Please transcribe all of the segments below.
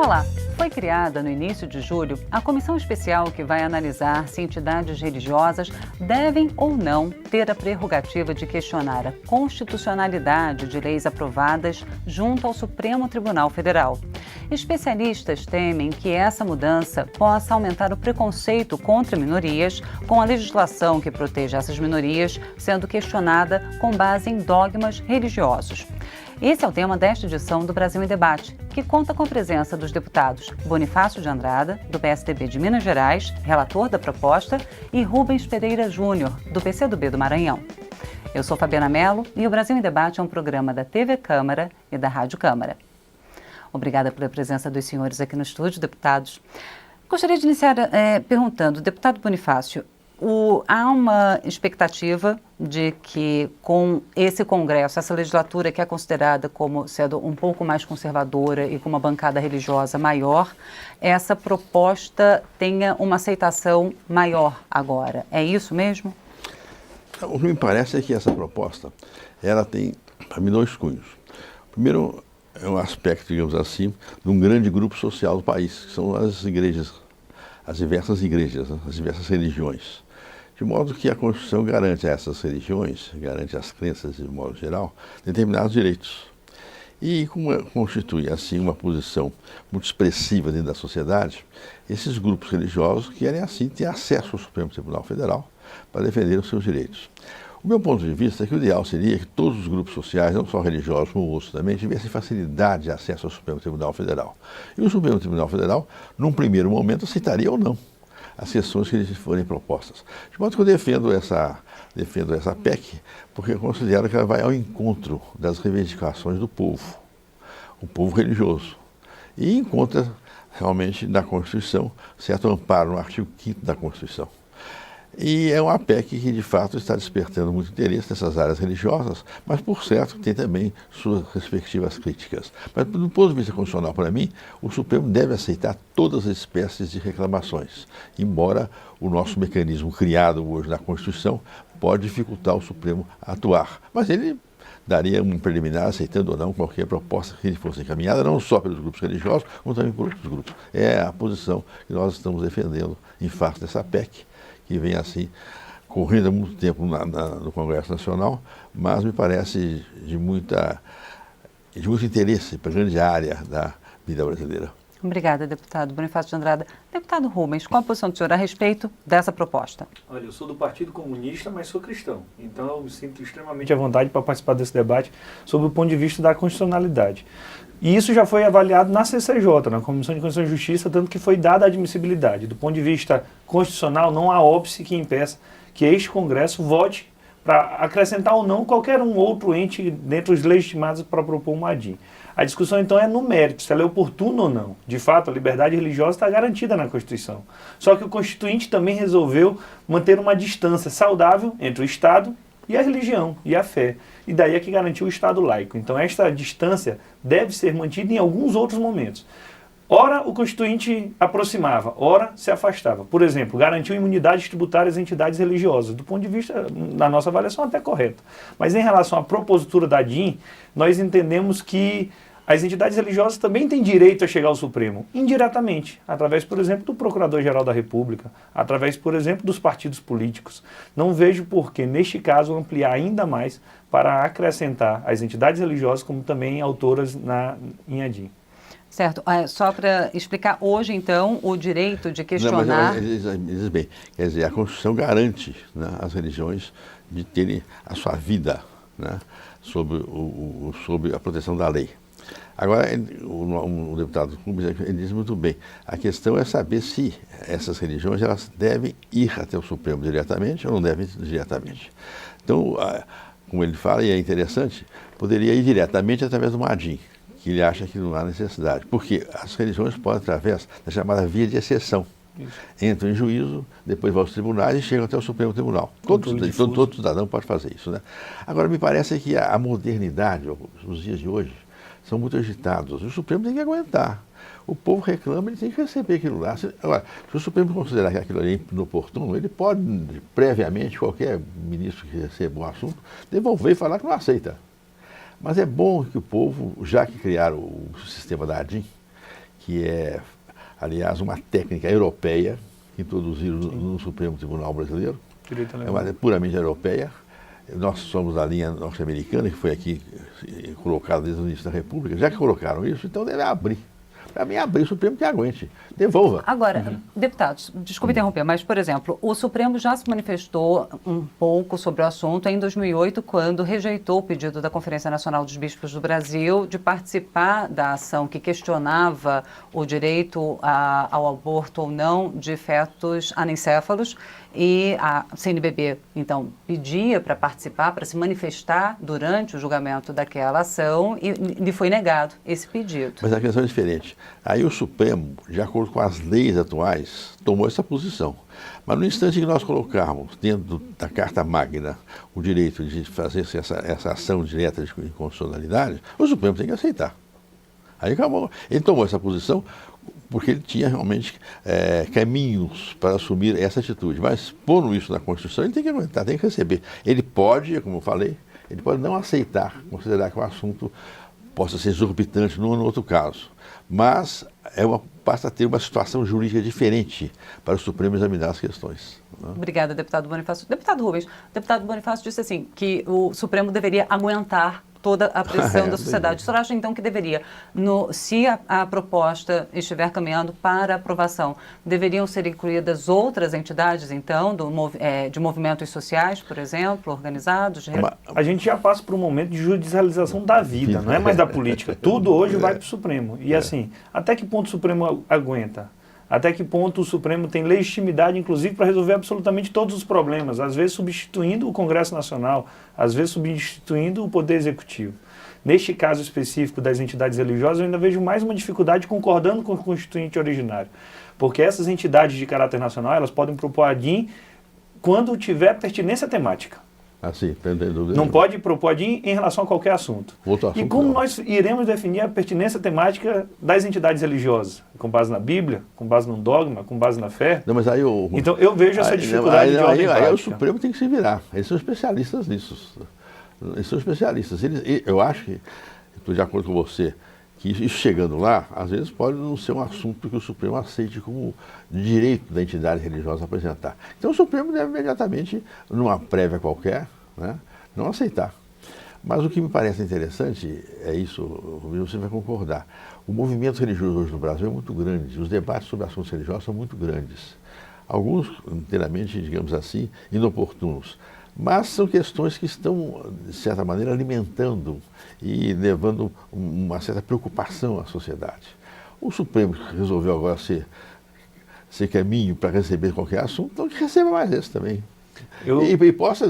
Olá! Foi criada no início de julho a comissão especial que vai analisar se entidades religiosas devem ou não ter a prerrogativa de questionar a constitucionalidade de leis aprovadas junto ao Supremo Tribunal Federal. Especialistas temem que essa mudança possa aumentar o preconceito contra minorias, com a legislação que protege essas minorias sendo questionada com base em dogmas religiosos. Esse é o tema desta edição do Brasil em Debate, que conta com a presença dos deputados Bonifácio de Andrada, do PSDB de Minas Gerais, relator da proposta, e Rubens Pereira Júnior, do PCdoB do Maranhão. Eu sou Fabiana Mello e o Brasil em Debate é um programa da TV Câmara e da Rádio Câmara. Obrigada pela presença dos senhores aqui no estúdio, deputados. Gostaria de iniciar perguntando, deputado Bonifácio, há uma expectativa de que com esse Congresso, essa legislatura que é considerada como sendo um pouco mais conservadora e com uma bancada religiosa maior, essa proposta tenha uma aceitação maior agora. É isso mesmo? O que me parece é que essa proposta, ela tem, para mim, dois cunhos. Primeiro, é um aspecto, digamos assim, de um grande grupo social do país, que são as igrejas, as diversas igrejas, né? As diversas religiões. De modo que a Constituição garante a essas religiões, garante às crenças de modo geral, determinados direitos. E como constitui, assim, uma posição muito expressiva dentro da sociedade, esses grupos religiosos querem, assim, ter acesso ao Supremo Tribunal Federal para defender os seus direitos. O meu ponto de vista é que o ideal seria que todos os grupos sociais, não só religiosos como outros também, tivessem facilidade de acesso ao Supremo Tribunal Federal. E o Supremo Tribunal Federal, num primeiro momento, aceitaria ou não as questões que lhes forem propostas. De modo que eu defendo essa PEC, porque eu considero que ela vai ao encontro das reivindicações do povo, o povo religioso, e encontra realmente na Constituição certo amparo no artigo 5º da Constituição. E é uma PEC que, de fato, está despertando muito interesse nessas áreas religiosas, mas, por certo, tem também suas respectivas críticas. Mas, do ponto de vista constitucional, para mim, o Supremo deve aceitar todas as espécies de reclamações, embora o nosso mecanismo criado hoje na Constituição pode dificultar o Supremo a atuar. Mas ele daria um preliminar, aceitando ou não qualquer proposta que fosse encaminhada, não só pelos grupos religiosos, como também por outros grupos. É a posição que nós estamos defendendo em face dessa PEC, que vem assim, correndo há muito tempo no Congresso Nacional, mas me parece de muito interesse para a grande área da vida brasileira. Obrigada, deputado Bonifácio de Andrada. Deputado Rubens, qual a posição do senhor a respeito dessa proposta? Olha, eu sou do Partido Comunista, mas sou cristão. Então eu me sinto extremamente à vontade para participar desse debate sobre o ponto de vista da constitucionalidade. E isso já foi avaliado na CCJ, na Comissão de Constituição e Justiça, tanto que foi dada a admissibilidade. Do ponto de vista constitucional, não há óbice que impeça que este Congresso vote para acrescentar ou não qualquer um outro ente dentre os legitimados para propor uma ADIM. A discussão, então, é no mérito, se ela é oportuna ou não. De fato, a liberdade religiosa está garantida na Constituição. Só que o Constituinte também resolveu manter uma distância saudável entre o Estado e a religião, e a fé. E daí é que garantiu o Estado laico. Então, esta distância deve ser mantida em alguns outros momentos. Ora, o Constituinte aproximava, ora, se afastava. Por exemplo, garantiu imunidades tributárias às entidades religiosas. Do ponto de vista, na nossa avaliação, até correto. Mas em relação à propositura da ADIM, nós entendemos que as entidades religiosas também têm direito a chegar ao Supremo, indiretamente, através, por exemplo, do Procurador-Geral da República, através, por exemplo, dos partidos políticos. Não vejo por que, neste caso, ampliar ainda mais para acrescentar as entidades religiosas como também autoras em ADIM. Certo. Só para explicar, hoje, então, o direito de questionar... Não, mas bem, quer dizer, a Constituição garante, né, às religiões de terem a sua vida, né, sob a proteção da lei. Agora, o deputado Rubens, ele diz muito bem, a questão é saber se essas religiões elas devem ir até o Supremo diretamente ou não devem ir diretamente. Então, como ele fala, e é interessante, poderia ir diretamente através do ADIM, que ele acha que não há necessidade, porque as religiões podem, através da chamada via de exceção, entram em juízo, depois vão aos tribunais e chegam até o Supremo Tribunal. Todo cidadão pode fazer isso, né? Agora, me parece que a modernidade, os dias de hoje, são muito agitados. O Supremo tem que aguentar. O povo reclama, ele tem que receber aquilo lá. Agora, se o Supremo considerar que aquilo ali é inoportuno, ele pode, previamente, qualquer ministro que receba um assunto, devolver e falar que não aceita. Mas é bom que o povo, já que criaram o sistema da ADIM, que é, aliás, uma técnica europeia, introduziram no Supremo Tribunal Brasileiro. É uma puramente europeia. Nós somos da linha norte-americana, que foi aqui colocada desde o início da República. Já que colocaram isso, então deve abrir. Para mim, abrir o Supremo que aguente. Devolva. Agora, deputados, desculpe interromper, mas, por exemplo, o Supremo já se manifestou um pouco sobre o assunto em 2008, quando rejeitou o pedido da Conferência Nacional dos Bispos do Brasil de participar da ação que questionava o direito ao aborto ou não de fetos anencéfalos. E a CNBB, então, pedia para participar, para se manifestar durante o julgamento daquela ação e lhe foi negado esse pedido. Mas a questão é diferente. Aí o Supremo, de acordo com as leis atuais, tomou essa posição. Mas no instante que nós colocarmos dentro da Carta Magna o direito de fazer essa ação direta de inconstitucionalidade, o Supremo tem que aceitar. Aí acabou. Ele tomou essa posição porque ele tinha realmente caminhos para assumir essa atitude. Mas, pondo isso na Constituição, ele tem que aguentar, tem que receber. Ele pode, como eu falei, ele pode não aceitar, considerar que o assunto possa ser exorbitante num ou no outro caso. Mas passa a ter uma situação jurídica diferente para o Supremo examinar as questões. Né? Obrigada, deputado Bonifácio. Deputado Rubens, o deputado Bonifácio disse assim, que o Supremo deveria aguentar toda a pressão da sociedade. O senhor acha, então, que deveria, se a proposta estiver caminhando para aprovação, deveriam ser incluídas outras entidades, então, de movimentos sociais, por exemplo, organizados? A gente já passa por um momento de judicialização da vida, não é mais da política. Tudo hoje vai para o Supremo. E assim, até que ponto o Supremo aguenta? Até que ponto o Supremo tem legitimidade, inclusive, para resolver absolutamente todos os problemas, às vezes substituindo o Congresso Nacional, às vezes substituindo o Poder Executivo. Neste caso específico das entidades religiosas, eu ainda vejo mais uma dificuldade concordando com o Constituinte originário. Porque essas entidades de caráter nacional, elas podem propor a DIN quando tiver pertinência temática. Assim, sem dúvida. Não pode propor a DIN em relação a qualquer assunto. E como nós iremos definir a pertinência temática das entidades religiosas? Com base na Bíblia, com base no dogma, com base na fé? Não, mas aí então eu vejo essa dificuldade de ordem prática. Aí o Supremo tem que se virar. Eles são especialistas nisso. Eles são especialistas. Eu acho que, estou de acordo com você, que isso chegando lá, às vezes pode não ser um assunto que o Supremo aceite como direito da entidade religiosa apresentar. Então o Supremo deve imediatamente, numa prévia qualquer, né, não aceitar. Mas o que me parece interessante é isso, você vai concordar. O movimento religioso hoje no Brasil é muito grande, os debates sobre assuntos religiosos são muito grandes. Alguns inteiramente, digamos assim, inoportunos. Mas são questões que estão, de certa maneira, alimentando e levando uma certa preocupação à sociedade. O Supremo resolveu agora ser caminho para receber qualquer assunto, então que receba mais esse também. E possa,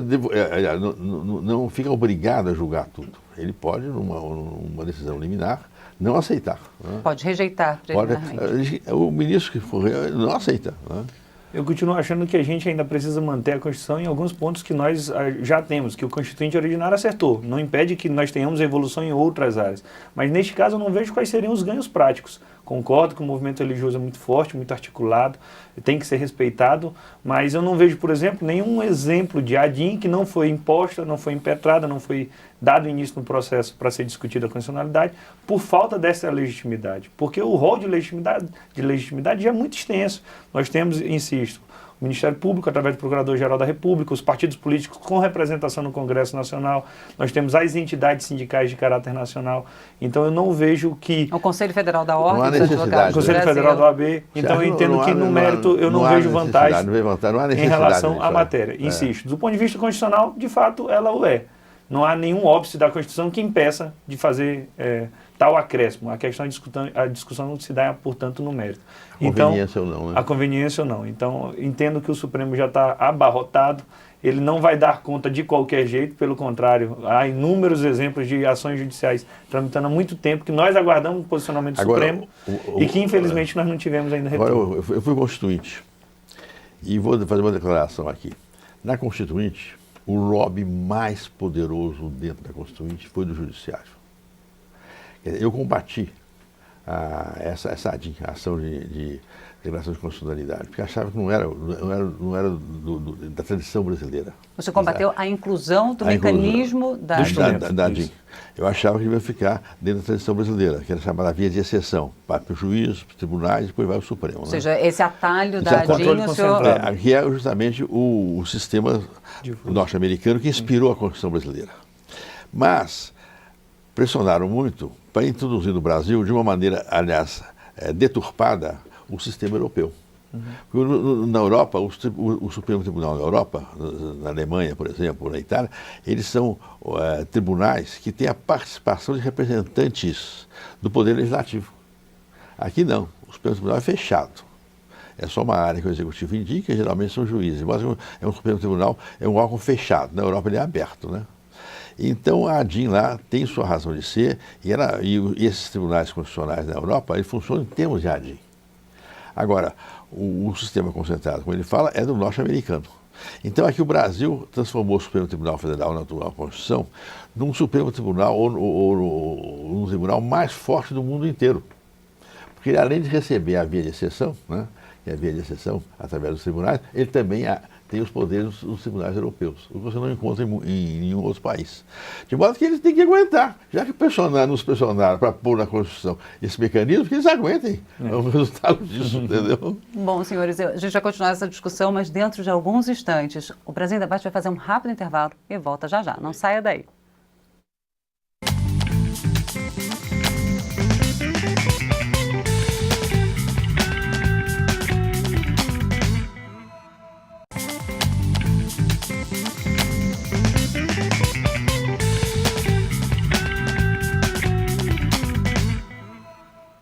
não fica obrigado a julgar tudo. Ele pode, numa decisão liminar, não aceitar. Né? Pode rejeitar preliminarmente. O ministro que for não aceita. Né? Eu continuo achando que a gente ainda precisa manter a Constituição em alguns pontos que nós já temos, que o Constituinte originário acertou. Não impede que nós tenhamos evolução em outras áreas. Mas neste caso eu não vejo quais seriam os ganhos práticos. Concordo que o movimento religioso é muito forte, muito articulado, tem que ser respeitado, mas eu não vejo, por exemplo, nenhum exemplo de ADIM que não foi imposta, não foi impetrada, não foi dado início no processo para ser discutida a constitucionalidade, por falta dessa legitimidade. Porque o rol de legitimidade já é muito extenso. Nós temos, insisto, o Ministério Público, através do Procurador-Geral da República, os partidos políticos com representação no Congresso Nacional, nós temos as entidades sindicais de caráter nacional. Então eu não vejo que... O Conselho Federal da Ordem dos Advogados, o Conselho Federal da OAB. Então eu entendo que no mérito eu não vejo vantagem em relação à matéria. Insisto, do ponto de vista constitucional, de fato, ela o é. Não há nenhum óbice da Constituição que impeça de fazer tal acréscimo. A questão a discussão se dá, portanto, no mérito. A conveniência ou não, né? A conveniência ou não. Então, entendo que o Supremo já está abarrotado, ele não vai dar conta de qualquer jeito, pelo contrário, há inúmeros exemplos de ações judiciais tramitando há muito tempo, que nós aguardamos o posicionamento do Supremo e que, infelizmente, nós não tivemos ainda retorno. Agora, eu fui constituinte e vou fazer uma declaração aqui. Na Constituinte, o lobby mais poderoso dentro da Constituinte foi do Judiciário. Eu combati essa ADIM, a ação de declaração de constitucionalidade, porque achava que não era da tradição brasileira. Você combateu a inclusão do mecanismo da ADIM. Eu achava que devia ficar dentro da tradição brasileira, que era chamada via de exceção, para o juiz, para os tribunais, depois vai ao Supremo. Ou seja, esse atalho da ADIM, o senhor... que é justamente o sistema norte-americano que inspirou a Constituição brasileira. Mas pressionaram muito para introduzir no Brasil, de uma maneira, aliás, deturpada, o sistema europeu. Na Europa, o Supremo Tribunal da Europa, na Alemanha, por exemplo, na Itália, eles são tribunais que têm a participação de representantes do Poder Legislativo. Aqui não, o Supremo Tribunal é fechado. É só uma área que o Executivo indica, geralmente são juízes. Mas é um Supremo Tribunal, é um órgão fechado. Na Europa ele é aberto, né? Então a ADIM lá tem sua razão de ser, e esses tribunais constitucionais na Europa, eles funcionam em termos de ADIM. Agora, o sistema concentrado, como ele fala, é do norte-americano. Então aqui o Brasil transformou o Supremo Tribunal Federal na atual Constituição num Supremo Tribunal ou num tribunal mais forte do mundo inteiro. Porque ele, além de receber a via de exceção, né, que é a via de exceção através dos tribunais, ele também tem os poderes dos tribunais europeus, o que você não encontra em nenhum outro país. De modo que eles têm que aguentar, já que nos pressionaram para pôr na Constituição esse mecanismo, que eles aguentem o resultado disso, entendeu? Bom, senhores, a gente vai continuar essa discussão, mas dentro de alguns instantes. O Brasil em Debate vai fazer um rápido intervalo e volta já já. Não saia daí.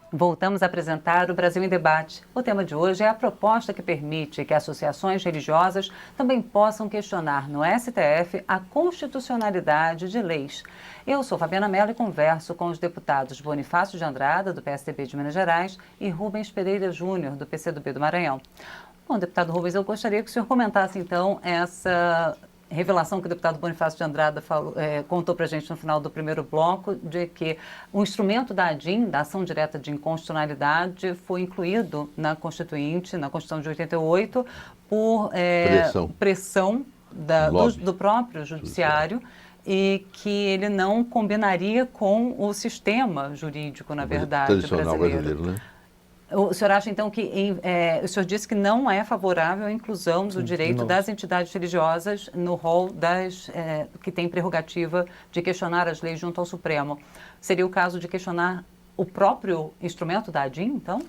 Voltamos a apresentar o Brasil em Debate. O tema de hoje é a proposta que permite que associações religiosas também possam questionar no STF a constitucionalidade de leis. Eu sou Fabiana Mello e converso com os deputados Bonifácio de Andrada, do PSDB de Minas Gerais, e Rubens Pereira Júnior, do PCdoB do Maranhão. Bom, deputado Rubens, eu gostaria que o senhor comentasse, então, essa revelação que o deputado Bonifácio de Andrada contou para a gente no final do primeiro bloco, de que o instrumento da ADIM, da ação direta de inconstitucionalidade, foi incluído na Constituinte, na Constituição de 88, por pressão do próprio judiciário, e que ele não combinaria com o sistema jurídico, na verdade, brasileiro, né? O senhor acha, então, que o senhor disse que não é favorável à inclusão do direito das entidades religiosas no rol que tem prerrogativa de questionar as leis junto ao Supremo. Seria o caso de questionar o próprio instrumento da ADIM, então?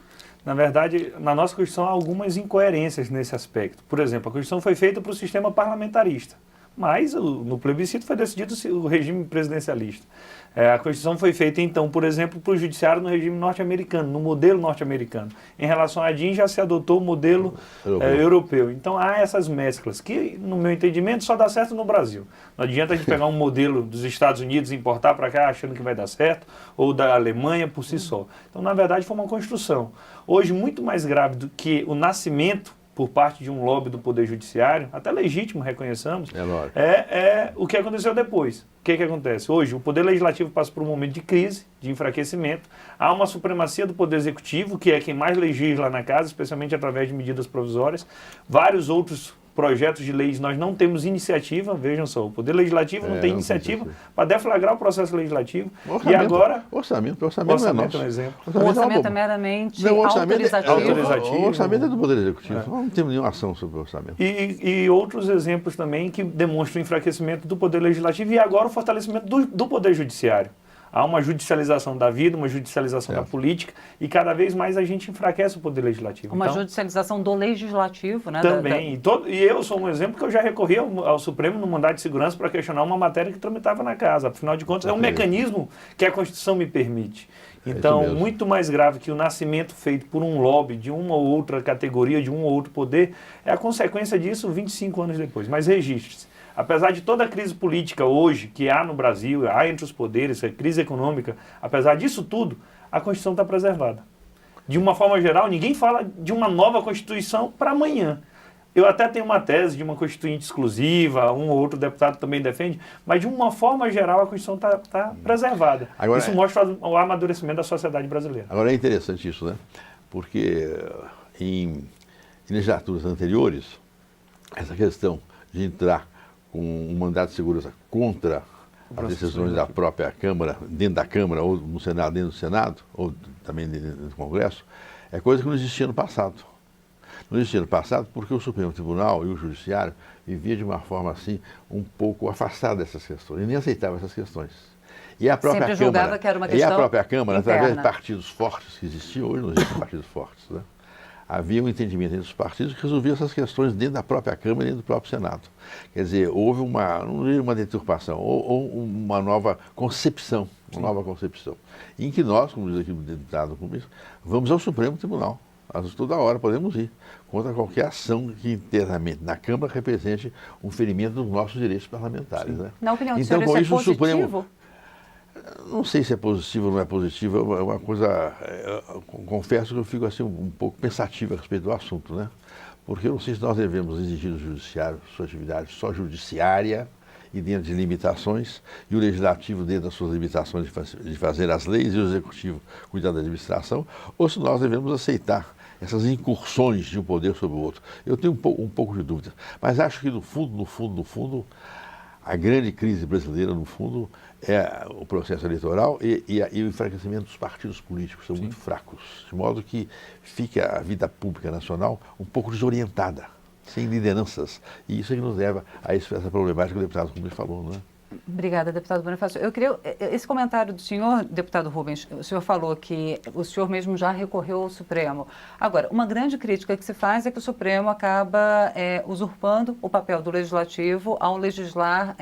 Na verdade, na nossa Constituição há algumas incoerências nesse aspecto. Por exemplo, a Constituição foi feita para o sistema parlamentarista, mas no plebiscito foi decidido o regime presidencialista. A Constituição foi feita, então, por exemplo, para o judiciário no regime norte-americano, no modelo norte-americano. Em relação à ADIM, já se adotou o modelo europeu. Então, há essas mesclas, que, no meu entendimento, só dá certo no Brasil. Não adianta a gente pegar um modelo dos Estados Unidos e importar para cá achando que vai dar certo, ou da Alemanha por si só. Então, na verdade, foi uma construção. Hoje, muito mais grave do que o nascimento por parte de um lobby do Poder Judiciário, até legítimo, reconheçamos, é o que aconteceu depois. O que acontece? Hoje, o Poder Legislativo passa por um momento de crise, de enfraquecimento, há uma supremacia do Poder Executivo, que é quem mais legisla na casa, especialmente através de medidas provisórias, vários outros projetos de leis, nós não temos iniciativa, vejam só, o Poder Legislativo não tem iniciativa para deflagrar o processo legislativo. Orçamento, e agora... Orçamento não é nosso. É um exemplo. O orçamento é meramente autorizativo. O orçamento é do Poder Executivo. Não temos nenhuma ação sobre o orçamento. E outros exemplos também que demonstram o enfraquecimento do Poder Legislativo e agora o fortalecimento do Poder Judiciário. Há uma judicialização da vida, uma judicialização da política e cada vez mais a gente enfraquece o Poder Legislativo. Uma judicialização do Legislativo, né? Também. E eu sou um exemplo que eu já recorri ao Supremo no mandado de segurança para questionar uma matéria que tramitava na casa. Afinal de contas, é um mecanismo que a Constituição me permite. Então, muito mais grave que o nascimento feito por um lobby de uma ou outra categoria, de um ou outro poder, é a consequência disso 25 anos depois. Mas registre-se. Apesar de toda a crise política hoje que há no Brasil, há entre os poderes, a crise econômica, apesar disso tudo, a Constituição está preservada. De uma forma geral, ninguém fala de uma nova Constituição para amanhã. Eu até tenho uma tese de uma constituinte exclusiva, um ou outro deputado também defende, mas de uma forma geral a Constituição está preservada. Agora, isso mostra o amadurecimento da sociedade brasileira. Agora é interessante isso, né? Porque em legislaturas anteriores, essa questão de entrar com um mandato de segurança contra as decisões da própria Câmara, dentro da Câmara, ou no Senado, dentro do Senado, ou também dentro do Congresso, é coisa que não existia no passado. Não existia no passado porque o Supremo Tribunal e o Judiciário viviam de uma forma assim, um pouco afastada dessas questões, e nem aceitava essas questões. E a própria Sempre julgava Câmara, que era uma questão e a própria Câmara, interna. através de partidos fortes que existiam, hoje não existem partidos fortes, né? Havia um entendimento entre os partidos que resolvia essas questões dentro da própria Câmara e dentro do próprio Senado. Quer dizer, houve não diria uma deturpação, ou uma nova concepção, em que nós, como diz aqui o deputado comunista, vamos ao Supremo Tribunal. Nós toda hora podemos ir contra qualquer ação que internamente na Câmara represente um ferimento dos nossos direitos parlamentares. Né? Na opinião do Então, senhor, com isso é isso, o positivo? Supremo, não sei se é positivo ou não é positivo, é uma coisa, confesso que eu fico assim um pouco pensativo a respeito do assunto, né? Porque eu não sei se nós devemos exigir do Judiciário sua atividade só judiciária e dentro de limitações, e o Legislativo dentro das suas limitações de fazer as leis e o Executivo cuidar da administração, ou se nós devemos aceitar essas incursões de um poder sobre o outro. Eu tenho um pouco de dúvida, mas acho que no fundo, a grande crise brasileira, no fundo, é o processo eleitoral e o enfraquecimento dos partidos políticos, são muito fracos, de modo que fica a vida pública nacional um pouco desorientada, sem lideranças. E isso é que nos leva a essa problemática que o deputado Rubens falou, não é? Obrigada, deputado Bonifácio. Eu queria, esse comentário do senhor, deputado Rubens, o senhor falou que o senhor mesmo já recorreu ao Supremo. Agora, uma grande crítica que se faz é que o Supremo acaba usurpando o papel do Legislativo ao legislar,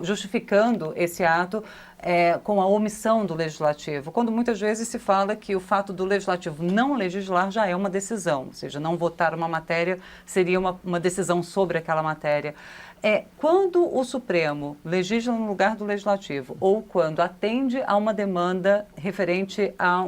justificando esse ato com a omissão do Legislativo, quando muitas vezes se fala que o fato do Legislativo não legislar já é uma decisão, ou seja, não votar uma matéria seria uma decisão sobre aquela matéria. Quando o Supremo legisla no lugar do Legislativo ou quando atende a uma demanda referente a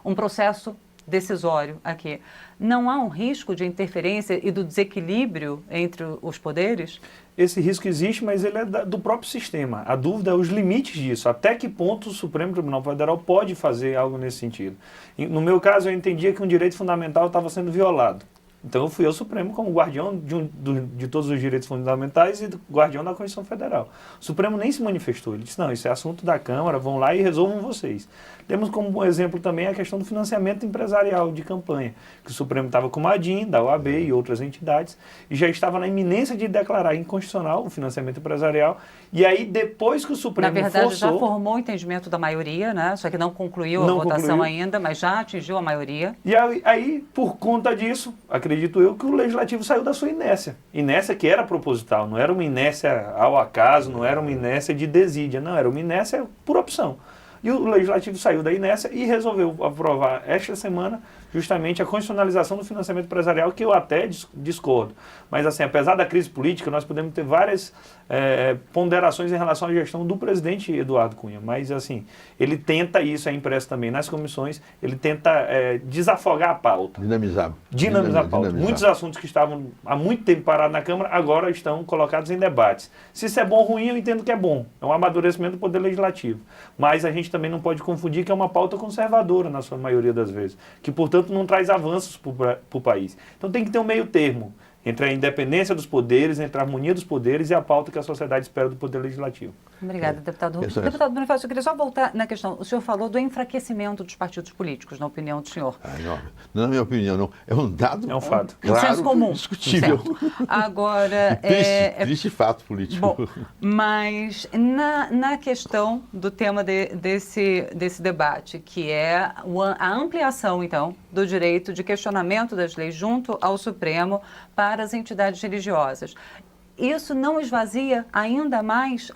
um processo decisório aqui, não há um risco de interferência e do desequilíbrio entre os poderes? Esse risco existe, mas ele é do próprio sistema. A dúvida é os limites disso. Até que ponto o Supremo Tribunal Federal pode fazer algo nesse sentido? No meu caso, eu entendia que um direito fundamental estava sendo violado. Então eu fui ao Supremo como guardião de todos os direitos fundamentais e guardião da Constituição Federal. O Supremo nem se manifestou, ele disse, não, isso é assunto da Câmara, vão lá e resolvam vocês. Temos como exemplo também a questão do financiamento empresarial de campanha, que o Supremo estava com a ADIM, da OAB e outras entidades, e já estava na iminência de declarar inconstitucional o financiamento empresarial, e aí depois que o Supremo forçou... Na verdade, forçou, já formou o entendimento da maioria, né? Só que não concluiu a votação ainda, mas já atingiu a maioria. E aí, por conta disso, acredito eu que o Legislativo saiu da sua inércia. Inércia que era proposital, não era uma inércia ao acaso, não era uma inércia de desídia, não, era uma inércia por opção. E o Legislativo saiu da inércia e resolveu aprovar esta semana justamente a constitucionalização do financiamento empresarial, que eu até discordo. Mas, assim, apesar da crise política, nós podemos ter várias ponderações em relação à gestão do presidente Eduardo Cunha. Mas, assim, ele tenta, isso é impresso também nas comissões, ele tenta desafogar a pauta. Dinamizar A pauta. Muitos assuntos que estavam há muito tempo parados na Câmara, agora estão colocados em debates. Se isso é bom ou ruim, eu entendo que é bom. É um amadurecimento do Poder Legislativo. Mas a gente também não pode confundir que é uma pauta conservadora, na sua maioria das vezes. Que, portanto, não traz avanços para o país. Então tem que ter um meio termo entre a independência dos poderes, entre a harmonia dos poderes e a pauta que a sociedade espera do Poder Legislativo. Obrigada, deputado Rubens. Deputado Bonifácio, eu queria só voltar na questão. O senhor falou do enfraquecimento dos partidos políticos, na opinião do senhor. Não é minha opinião, não. É um dado. É um fato. Claro, senso comum. Discutível. Certo. Agora... Triste fato político. Bom, mas na questão do tema desse debate, que é a ampliação, então, do direito de questionamento das leis junto ao Supremo para as entidades religiosas. Isso não esvazia ainda mais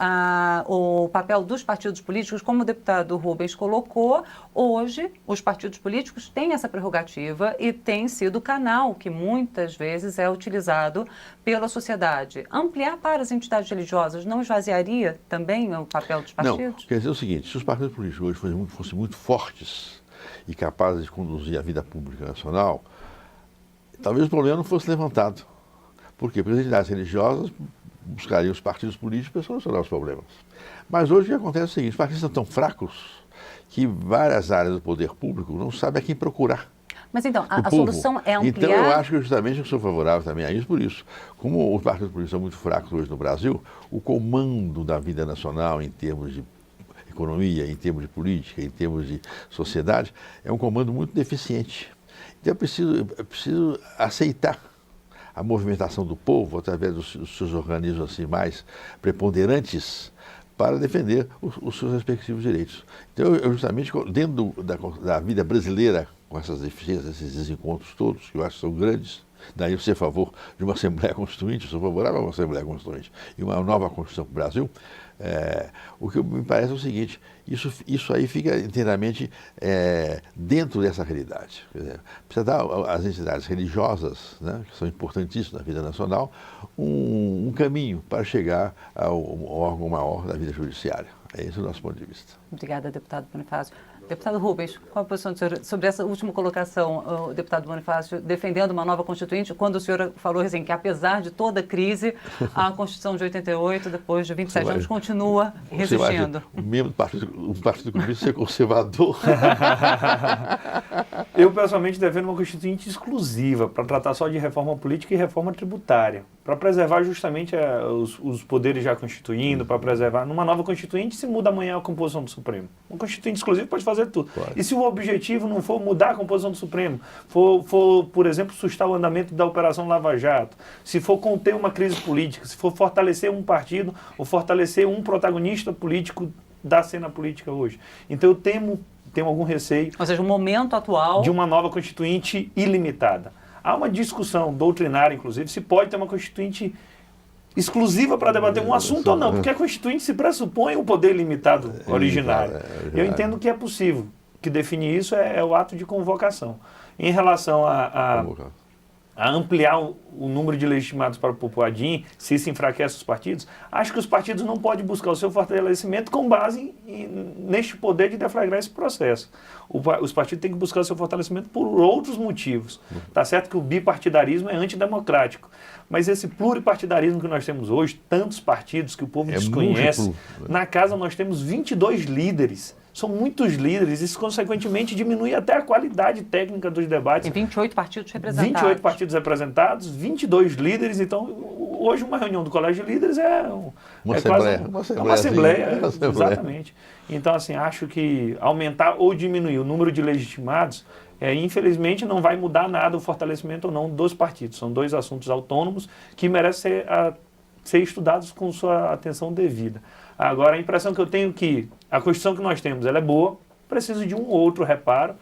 o papel dos partidos políticos, como o deputado Rubens colocou. Hoje, os partidos políticos têm essa prerrogativa e tem sido o canal que muitas vezes é utilizado pela sociedade. Ampliar para as entidades religiosas não esvaziaria também o papel dos partidos? Não, quer dizer o seguinte, se os partidos políticos hoje fossem muito fortes e capazes de conduzir a vida pública nacional, talvez o problema não fosse levantado. Por quê? Porque as entidades religiosas buscariam os partidos políticos para solucionar os problemas. Mas hoje o que acontece é o seguinte, os partidos estão tão fracos que várias áreas do poder público não sabem a quem procurar. Mas então, a solução é ampliar... Então eu acho que justamente eu sou favorável também a isso, por isso. Como os partidos políticos são muito fracos hoje no Brasil, o comando da vida nacional em termos de economia, em termos de política, em termos de sociedade, é um comando muito deficiente. Então eu preciso aceitar a movimentação do povo através dos seus organismos assim, mais preponderantes para defender os seus respectivos direitos. Então, eu justamente, dentro da vida brasileira, com essas deficiências, esses desencontros todos, que eu acho que são grandes, daí eu ser a favor de uma Assembleia Constituinte, eu sou favorável a uma Assembleia Constituinte e uma nova Constituição para o Brasil, o que me parece é o seguinte, isso aí fica inteiramente dentro dessa realidade. Quer dizer, precisa dar às entidades religiosas, né, que são importantíssimas na vida nacional, um caminho para chegar ao órgão maior da vida judiciária. É esse o nosso ponto de vista. Obrigada, deputado Bonifácio. Deputado Rubens, qual a posição do senhor sobre essa última colocação, o deputado Bonifácio, defendendo uma nova Constituinte, quando o senhor falou assim, que apesar de toda a crise, a Constituição de 88, depois de 27 anos, continua resistindo? Um membro do Partido Comunista ser conservador? Eu, pessoalmente, defendo uma Constituinte exclusiva, para tratar só de reforma política e reforma tributária, para preservar justamente os poderes já constituindo, para preservar. Numa nova Constituinte se muda amanhã a composição do Supremo. Uma Constituinte exclusiva pode fazer tudo. Pode. E se o objetivo não for mudar a composição do Supremo, for, por exemplo, sustar o andamento da Operação Lava Jato, se for conter uma crise política, se for fortalecer um partido ou fortalecer um protagonista político da cena política hoje. Então eu tenho algum receio... Ou seja, o momento atual... de uma nova Constituinte ilimitada. Há uma discussão doutrinária, inclusive, se pode ter uma Constituinte exclusiva para debater um assunto ou não, porque a Constituinte se pressupõe um poder limitado originário. Eu entendo que é possível, que definir isso é o ato de convocação. Em relação a ampliar o número de legitimados para o Popuadim, se isso enfraquece os partidos, acho que os partidos não podem buscar o seu fortalecimento com base neste poder de deflagrar esse processo. Os partidos têm que buscar o seu fortalecimento por outros motivos. Tá certo que o bipartidarismo é antidemocrático, mas esse pluripartidarismo que nós temos hoje, tantos partidos que o povo desconhece, na casa nós temos 22 líderes. São muitos líderes, isso consequentemente diminui até a qualidade técnica dos debates. Tem 28 partidos representados. 28 partidos representados, 22 líderes, então hoje uma reunião do Colégio de Líderes é uma assembleia, exatamente. Então assim, acho que aumentar ou diminuir o número de legitimados, infelizmente não vai mudar nada o fortalecimento ou não dos partidos. São dois assuntos autônomos que merecem ser estudados com sua atenção devida. Agora, a impressão que eu tenho é que a Constituição que nós temos ela é boa, precisa de um ou outro reparo.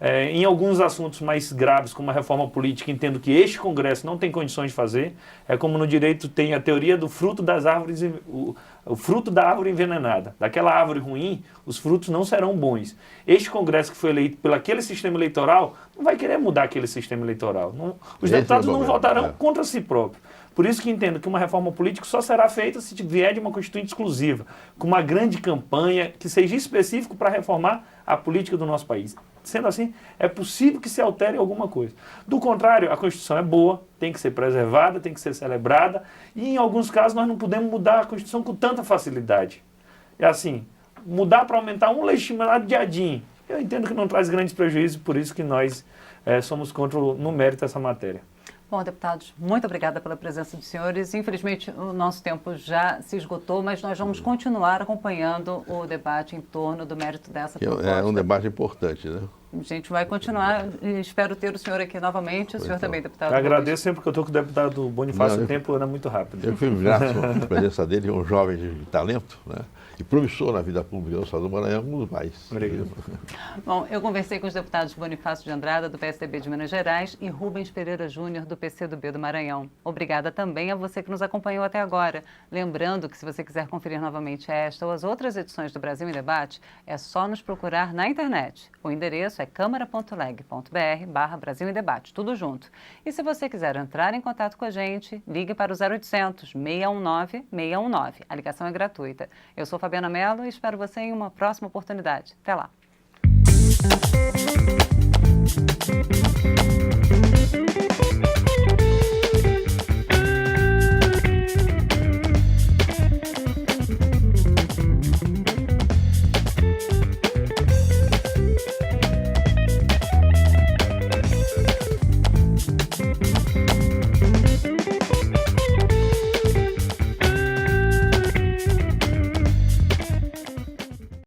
Em alguns assuntos mais graves, como a reforma política, entendo que este Congresso não tem condições de fazer. É como no direito tem a teoria do fruto das árvores, o fruto da árvore envenenada. Daquela árvore ruim, os frutos não serão bons. Este Congresso que foi eleito pelo aquele sistema eleitoral, não vai querer mudar aquele sistema eleitoral. Os deputados não votarão contra si próprios. Por isso que entendo que uma reforma política só será feita se vier de uma Constituinte exclusiva, com uma grande campanha que seja específico para reformar a política do nosso país. Sendo assim, é possível que se altere alguma coisa. Do contrário, a Constituição é boa, tem que ser preservada, tem que ser celebrada, e em alguns casos nós não podemos mudar a Constituição com tanta facilidade. É assim, mudar para aumentar um legitimado de adim, eu entendo que não traz grandes prejuízos, por isso que nós somos contra no mérito essa matéria. Bom, deputados, muito obrigada pela presença dos senhores. Infelizmente, o nosso tempo já se esgotou, mas nós vamos continuar acompanhando o debate em torno do mérito dessa proposta. É um debate importante, né? A gente vai continuar e espero ter o senhor aqui novamente, o senhor também, deputado. Eu agradeço sempre que eu estou com o deputado Bonifácio, o tempo anda muito rápido. Eu fui grato à presença dele, um jovem de talento, né? E promissor na vida pública do Estado do Maranhão, um dos mais. Obrigado. Bom, eu conversei com os deputados Bonifácio de Andrada, do PSDB de Minas Gerais, e Rubens Pereira Júnior, do PCdoB do Maranhão. Obrigada também a você que nos acompanhou até agora. Lembrando que se você quiser conferir novamente esta ou as outras edições do Brasil em Debate, é só nos procurar na internet. O endereço é câmara.leg.br/Brasil em Debate, tudo junto. E se você quiser entrar em contato com a gente, ligue para o 0800 619 619. A ligação é gratuita. Eu sou Fabiana Mello e espero você em uma próxima oportunidade. Até lá!